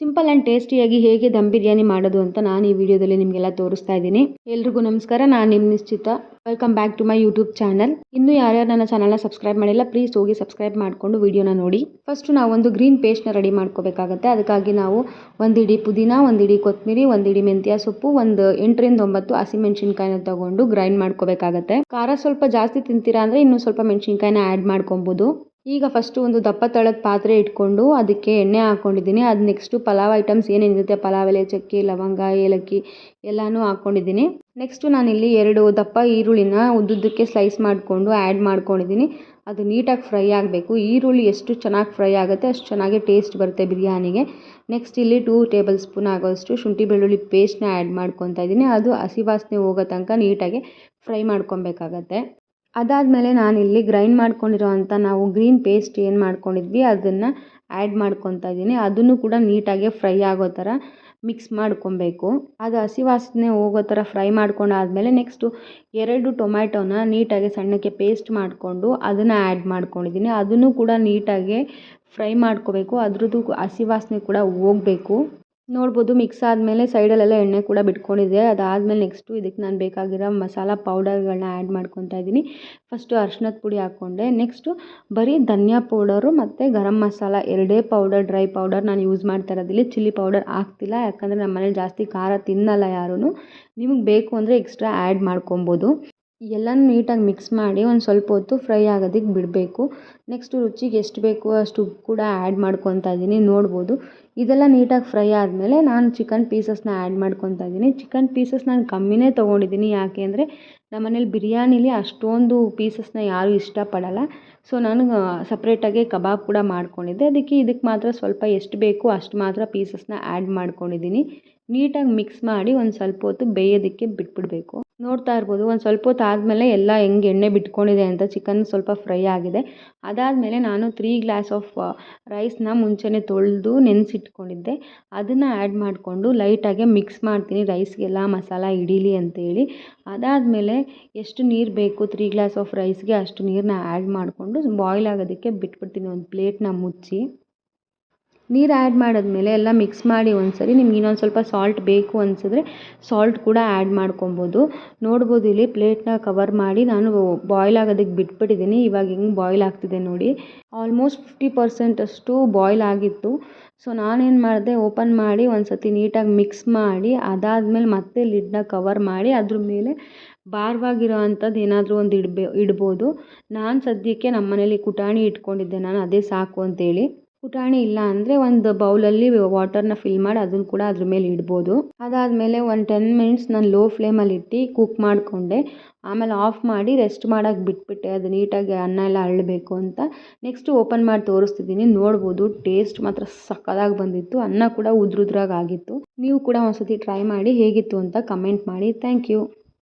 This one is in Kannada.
ಸಿಂಪಲ್ ಆ್ಯಂಡ್ ಟೇಸ್ಟಿಯಾಗಿ ಹೇಗೆ ದಮ್ ಬಿರಿಯಾನಿ ಮಾಡೋದು ಅಂತ ನಾನು ಈ ವಿಡಿಯೋದಲ್ಲಿ ನಿಮಗೆಲ್ಲ ತೋರಿಸ್ತಾ ಇದ್ದೀನಿ. ಎಲ್ರಿಗೂ ನಮಸ್ಕಾರ, ನಾನು ನಿಮ್ಮ Nishchita. Welcome back to my YouTube channel. ಇನ್ನೂ ಯಾರ್ಯಾರು ನನ್ನ ಚಾನಲ್ನ ಸಬ್ಸ್ಕ್ರೈಬ್ ಮಾಡಿಲ್ಲ, ಪ್ಲೀಸ್ ಹೋಗಿ ಸಬ್ಸ್ಕ್ರೈಬ್ ಮಾಡಿಕೊಂಡು ವಿಡಿಯೋನ ನೋಡಿ. ಫಸ್ಟು ನಾವು ಒಂದು ಗ್ರೀನ್ ಪೇಸ್ಟ್ನ ರೆಡಿ ಮಾಡ್ಕೋಬೇಕಾಗತ್ತೆ. ಅದಕ್ಕಾಗಿ ನಾವು ಒಂದು ಇಡಿ ಪುದೀನ, ಒಂದು ಇಡಿ ಕೊತ್ತಂಬರಿ, ಒಂದು ಇಡಿ ಮೆಂತ್ಯ ಸೊಪ್ಪು, ಒಂದು 8ರಿಂದ 9 ಹಸಿಮೆಣಸಿನ್ಕಾಯಿನ ತಗೊಂಡು ಗ್ರೈಂಡ್ ಮಾಡ್ಕೋಬೇಕಾಗತ್ತೆ. ಖಾರ ಸ್ವಲ್ಪ ಜಾಸ್ತಿ ತಿಂತೀರಾ ಅಂದರೆ ಇನ್ನೂ ಸ್ವಲ್ಪ ಮೆಣಸಿನ್ಕಾಯಿನ ಆ್ಯಡ್ ಮಾಡ್ಕೊಬೋದು. ಈಗ ಫಸ್ಟು ಒಂದು ದಪ್ಪ ತಳದ ಪಾತ್ರೆ ಇಟ್ಕೊಂಡು ಅದಕ್ಕೆ ಎಣ್ಣೆ ಹಾಕ್ಕೊಂಡಿದ್ದೀನಿ. ಅದು ನೆಕ್ಸ್ಟು ಪಲಾವ್ ಐಟಮ್ಸ್ ಏನೇನಿರುತ್ತೆ, ಪಲಾವ್ ಎಲೆ, ಚಕ್ಕೆ, ಲವಂಗ, ಏಲಕ್ಕಿ ಎಲ್ಲನೂ ಹಾಕ್ಕೊಂಡಿದ್ದೀನಿ. ನೆಕ್ಸ್ಟು ನಾನಿಲ್ಲಿ 2 ದಪ್ಪ ಈರುಳ್ಳಿನ ಉದ್ದುದ್ದಕ್ಕೆ ಸ್ಲೈಸ್ ಮಾಡಿಕೊಂಡು ಆ್ಯಡ್ ಮಾಡ್ಕೊಂಡಿದ್ದೀನಿ. ಅದು ನೀಟಾಗಿ ಫ್ರೈ ಆಗಬೇಕು. ಈರುಳ್ಳಿ ಎಷ್ಟು ಚೆನ್ನಾಗಿ ಫ್ರೈ ಆಗುತ್ತೆ ಅಷ್ಟು ಚೆನ್ನಾಗಿ ಟೇಸ್ಟ್ ಬರುತ್ತೆ ಬಿರಿಯಾನಿಗೆ. ನೆಕ್ಸ್ಟ್ ಇಲ್ಲಿ 2 ಟೇಬಲ್ ಸ್ಪೂನ್ ಆಗೋಷ್ಟು ಶುಂಠಿ ಬೆಳ್ಳುಳ್ಳಿ ಪೇಸ್ಟ್ನ ಆ್ಯಡ್ ಮಾಡ್ಕೊತಾ ಇದ್ದೀನಿ. ಅದು ಹಸಿ ವಾಸನೆ ಹೋಗೋ ತನಕ ನೀಟಾಗಿ ಫ್ರೈ ಮಾಡ್ಕೊಬೇಕಾಗತ್ತೆ. ಅದಾದಮೇಲೆ ನಾನಿಲ್ಲಿ ಗ್ರೈಂಡ್ ಮಾಡ್ಕೊಂಡಿರೋ ಅಂಥ ನಾವು ಗ್ರೀನ್ ಪೇಸ್ಟ್ ಏನು ಮಾಡ್ಕೊಂಡಿದ್ವಿ ಅದನ್ನು ಆ್ಯಡ್ ಮಾಡ್ಕೊತಾ ಇದ್ದೀನಿ. ಅದನ್ನು ಕೂಡ ನೀಟಾಗಿ ಫ್ರೈ ಆಗೋ ಥರ ಮಿಕ್ಸ್ ಮಾಡ್ಕೊಬೇಕು. ಅದು ಹಸಿ ವಾಸನೆ ಹೋಗೋ ಥರ ಫ್ರೈ ಮಾಡ್ಕೊಂಡಾದಮೇಲೆ ನೆಕ್ಸ್ಟು 2 ಟೊಮ್ಯಾಟೋನ ನೀಟಾಗಿ ಸಣ್ಣಕ್ಕೆ ಪೇಸ್ಟ್ ಮಾಡಿಕೊಂಡು ಅದನ್ನು ಆ್ಯಡ್ ಮಾಡ್ಕೊಂಡಿದ್ದೀನಿ. ಅದನ್ನು ಕೂಡ ನೀಟಾಗಿ ಫ್ರೈ ಮಾಡ್ಕೋಬೇಕು. ಅದ್ರದ್ದು ಹಸಿ ವಾಸನೆ ಕೂಡ ಹೋಗಬೇಕು. ನೋಡ್ಬೋದು, ಮಿಕ್ಸ್ ಆದಮೇಲೆ ಸೈಡಲ್ಲೆಲ್ಲ ಎಣ್ಣೆ ಕೂಡ ಬಿಟ್ಕೊಂಡಿದೆ. ಅದಾದಮೇಲೆ ನೆಕ್ಸ್ಟು ಇದಕ್ಕೆ ನಾನು ಬೇಕಾಗಿರೋ ಮಸಾಲ ಪೌಡರ್ಗಳನ್ನ ಆ್ಯಡ್ ಮಾಡ್ಕೊತಾ ಇದ್ದೀನಿ. ಫಸ್ಟು ಅರ್ಶಿನದ ಪುಡಿ ಹಾಕ್ಕೊಂಡೆ. ನೆಕ್ಸ್ಟು ಬರೀ ಧನಿಯಾ ಪೌಡರು ಮತ್ತು garam masala 2 powder, dry powder ನಾನು ಯೂಸ್ ಮಾಡ್ತಾ ಇರೋದಿಲ್ಲ. ಚಿಲ್ಲಿ ಪೌಡರ್ ಹಾಕ್ತಿಲ್ಲ, ಯಾಕಂದರೆ ನಮ್ಮ ಮನೇಲಿ ಜಾಸ್ತಿ ಖಾರ ತಿನ್ನಲ್ಲ ಯಾರೂ. ನಿಮಗೆ ಬೇಕು ಅಂದರೆ ಎಕ್ಸ್ಟ್ರಾ ಆ್ಯಡ್ ಮಾಡ್ಕೊಬೋದು. ಎಲ್ಲನೂ ನೀಟಾಗಿ ಮಿಕ್ಸ್ ಮಾಡಿ ಒಂದು ಸ್ವಲ್ಪ ಹೊತ್ತು ಫ್ರೈ ಆಗೋದಕ್ಕೆ ಬಿಡಬೇಕು. ನೆಕ್ಸ್ಟು ರುಚಿಗೆ ಎಷ್ಟು ಬೇಕು ಅಷ್ಟು ಉಪ್ಪು ಕೂಡ ಆ್ಯಡ್ ಮಾಡ್ಕೊತಾ ಇದ್ದೀನಿ. ನೋಡ್ಬೋದು, ಇದೆಲ್ಲ ನೀಟಾಗಿ ಫ್ರೈ ಆದಮೇಲೆ ನಾನು ಚಿಕನ್ ಪೀಸಸ್ನ ಆ್ಯಡ್ ಮಾಡ್ಕೊತಾ ಇದ್ದೀನಿ. ಚಿಕನ್ ಪೀಸಸ್ ನಾನು ಕಮ್ಮಿನೇ ತೊಗೊಂಡಿದ್ದೀನಿ. ಯಾಕೆ ಅಂದರೆ ನಮ್ಮ ಮನೇಲಿ ಬಿರಿಯಾನಿಲಿ ಅಷ್ಟೊಂದು ಪೀಸಸ್ನ ಯಾರೂ ಇಷ್ಟಪಡಲ್ಲ. ಸೊ ನಾನು ಸಪ್ರೇಟಾಗಿ ಕಬಾಬ್ ಕೂಡ ಮಾಡ್ಕೊಂಡಿದ್ದೆ. ಇದಕ್ಕೆ ಮಾತ್ರ ಸ್ವಲ್ಪ ಎಷ್ಟು ಬೇಕು ಅಷ್ಟು ಮಾತ್ರ ಪೀಸಸ್ನ ಆ್ಯಡ್ ಮಾಡ್ಕೊಂಡಿದ್ದೀನಿ. ನೀಟಾಗಿ ಮಿಕ್ಸ್ ಮಾಡಿ ಒಂದು ಸ್ವಲ್ಪ ಹೊತ್ತು ಬೇಯೋದಕ್ಕೆ ಬಿಟ್ಬಿಡಬೇಕು. ನೋಡ್ತಾ ಇರ್ಬೋದು, ಒಂದು ಸ್ವಲ್ಪ ಹೊತ್ತು ಆದಮೇಲೆ ಎಲ್ಲ ಹೆಂಗೆ ಎಣ್ಣೆ ಬಿಟ್ಕೊಂಡಿದೆ ಅಂತ. ಚಿಕನ್ ಸ್ವಲ್ಪ ಫ್ರೈ ಆಗಿದೆ. ಅದಾದಮೇಲೆ ನಾನು 3 ಗ್ಲಾಸ್ ಆಫ್ ರೈಸ್ನ ಮುಂಚೆನೇ ತೊಳೆದು ನೆನೆಸಿಟ್ಕೊಂಡಿದ್ದೆ. ಅದನ್ನು ಆ್ಯಡ್ ಮಾಡಿಕೊಂಡು ಲೈಟಾಗಿ ಮಿಕ್ಸ್ ಮಾಡ್ತೀನಿ, ರೈಸ್ಗೆಲ್ಲ ಮಸಾಲ ಹಿಡೀಲಿ ಅಂತೇಳಿ. ಅದಾದಮೇಲೆ ಎಷ್ಟು ನೀರು ಬೇಕು 3 ಗ್ಲಾಸ್ ಆಫ್ ರೈಸ್ಗೆ ಅಷ್ಟು ನೀರನ್ನ ಆ್ಯಡ್ ಮಾಡಿಕೊಂಡು ಬಾಯ್ಲ್ ಆಗೋದಕ್ಕೆ ಬಿಟ್ಬಿಡ್ತೀನಿ ಒಂದು ಪ್ಲೇಟ್ನ ಮುಚ್ಚಿ. ನೀರು ಆ್ಯಡ್ ಮಾಡಿದ್ಮೇಲೆ ಎಲ್ಲ ಮಿಕ್ಸ್ ಮಾಡಿ ಒಂದ್ಸರಿ ನಿಮ್ಗೆ ಇನ್ನೊಂದು ಸ್ವಲ್ಪ ಸಾಲ್ಟ್ ಬೇಕು ಅನಿಸಿದ್ರೆ ಸಾಲ್ಟ್ ಕೂಡ ಆ್ಯಡ್ ಮಾಡ್ಕೊಬೋದು. ನೋಡ್ಬೋದು, ಇಲ್ಲಿ ಪ್ಲೇಟ್ನ ಕವರ್ ಮಾಡಿ ನಾನು ಬಾಯ್ಲ್ ಆಗೋದಕ್ಕೆ ಬಿಟ್ಬಿಟ್ಟಿದ್ದೀನಿ. ಇವಾಗ ಹೆಂಗೆ ಬಾಯ್ಲ್ ಆಗ್ತಿದೆ ನೋಡಿ. ಆಲ್ಮೋಸ್ಟ್ 50% ಅಷ್ಟು ಬಾಯ್ಲ್ ಆಗಿತ್ತು. ಸೊ ನಾನೇನು ಮಾಡಿದೆ, ಓಪನ್ ಮಾಡಿ ಒಂದು ಸತಿ ನೀಟಾಗಿ ಮಿಕ್ಸ್ ಮಾಡಿ ಅದಾದಮೇಲೆ ಮತ್ತೆ ಲಿಡ್ನ ಕವರ್ ಮಾಡಿ ಅದ್ರ ಮೇಲೆ ಭಾರವಾಗಿರೋ ಅಂಥದ್ದು ಏನಾದರೂ ಒಂದು ಇಡ್ಬೋದು. ನಾನು ಸದ್ಯಕ್ಕೆ ನಮ್ಮ ಮನೇಲಿ ಕುಟಾಣಿ ಇಟ್ಕೊಂಡಿದ್ದೆ, ನಾನು ಅದೇ ಸಾಕು ಅಂತೇಳಿ. ಕುಟಾಣಿ ಇಲ್ಲ ಅಂದರೆ ಒಂದು ಬೌಲಲ್ಲಿ ವಾಟರ್ನ ಫಿಲ್ ಮಾಡಿ ಅದನ್ನು ಕೂಡ ಅದ್ರ ಮೇಲೆ ಇಡ್ಬೋದು. ಅದಾದಮೇಲೆ ಒಂದು 10 ಮಿನಿಟ್ಸ್ ನಾನು ಲೋ ಫ್ಲೇಮಲ್ಲಿ ಇಟ್ಟು ಕುಕ್ ಮಾಡಿಕೊಂಡೆ. ಆಮೇಲೆ ಆಫ್ ಮಾಡಿ ರೆಸ್ಟ್ ಮಾಡೋಕ್ಕೆ ಬಿಟ್ಬಿಟ್ಟೆ, ಅದು ನೀಟಾಗಿ ಅನ್ನ ಎಲ್ಲ ಅರಳಬೇಕು ಅಂತ. ನೆಕ್ಸ್ಟು ಓಪನ್ ಮಾಡಿ ತೋರಿಸ್ತಿದ್ದೀನಿ. ನೋಡ್ಬೋದು, ಟೇಸ್ಟ್ ಮಾತ್ರ ಸಕ್ಕತ್ತಾಗಿ ಬಂದಿತ್ತು. ಅನ್ನ ಕೂಡ ಉದ್ರುದ್ರಾಗಿ ಆಗಿತ್ತು. ನೀವು ಕೂಡ ಒಂದು ಸತಿ ಟ್ರೈ ಮಾಡಿ ಹೇಗಿತ್ತು ಅಂತ ಕಮೆಂಟ್ ಮಾಡಿ. Thank you.